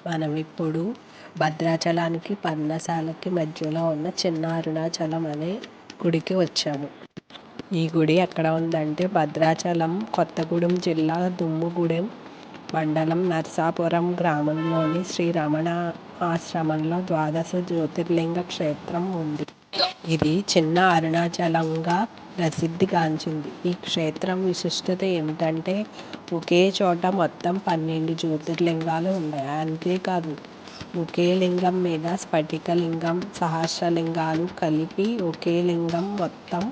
మనం ఇప్పుడు భద్రాచలానికి పర్ణశాలకి మధ్యలో ఉన్న చిన్న అరుణాచలం అనే గుడికి వచ్చాము. ఈ గుడి ఎక్కడ ఉందంటే భద్రాచలం కొత్తగూడెం జిల్లా దుమ్ముగూడెం మండలం నరసాపురం గ్రామంలోని శ్రీ రమణ ఆశ్రమంలో ద్వాదశ జ్యోతిర్లింగ క్షేత్రం ఉంది. ఇది చిన్న అరుణాచలంగా ప్రసిద్ధిగాంచింది. ఈ క్షేత్రం విశిష్టత ఏమిటంటే ఒకే చోట మొత్తం 12 జ్యోతిర్లింగాలు ఉన్నాయి. అంతేకాదు ఒకే లింగం మీద స్ఫటికలింగం, సహస్రలింగాలు కలిపి ఒకే లింగం మొత్తం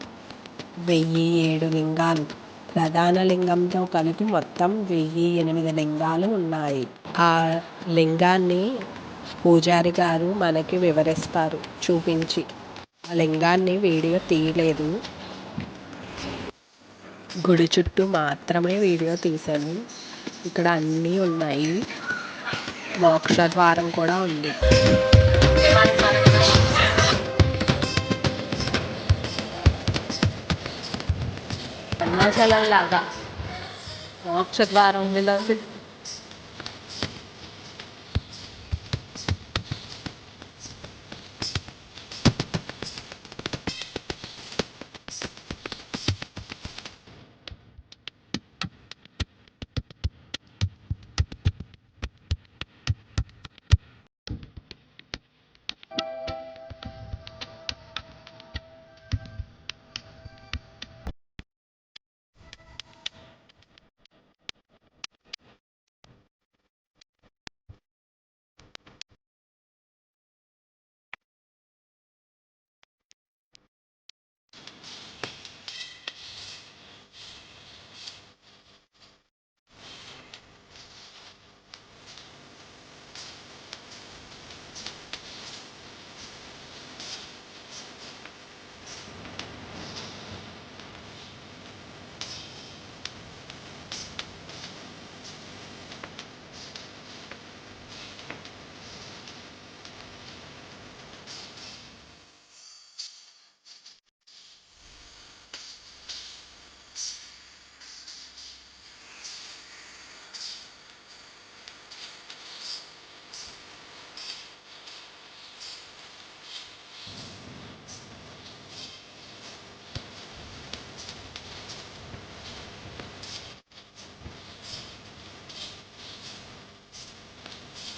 1007 లింగాలు, ప్రధాన లింగంతో కలిపి మొత్తం 1008 లింగాలు ఉన్నాయి. ఆ లింగాన్ని పూజారి గారు మనకి వివరిస్తారు చూపించి. ఆ లింగాన్ని వీడియో తీయలేదు, గుడి చుట్టూ మాత్రమే వీడియో తీశాను. ఇక్కడ అన్నీ ఉన్నాయి, మోక్ష ద్వారం కూడా ఉంది. అరుణాచలం లాగా మోక్ష ద్వారం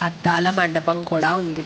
అద్దాల మండపం కూడా ఉంది.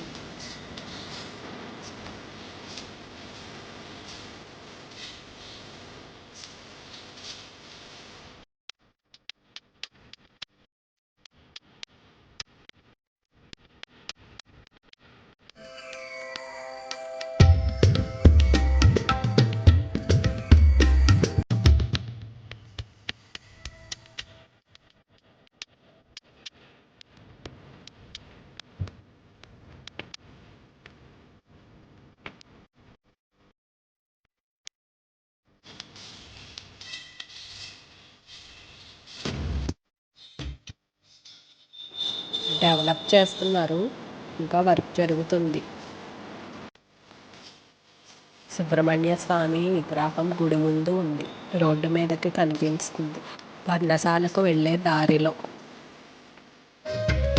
డెవలప్ చేస్తున్నారు, ఇంకా వర్క్ జరుగుతుంది. సుబ్రహ్మణ్య స్వామి విగ్రహం గుడి ముందు ఉంది, రోడ్డు మీదకి కనిపిస్తుంది పర్ణశాలకు వెళ్ళే దారిలో.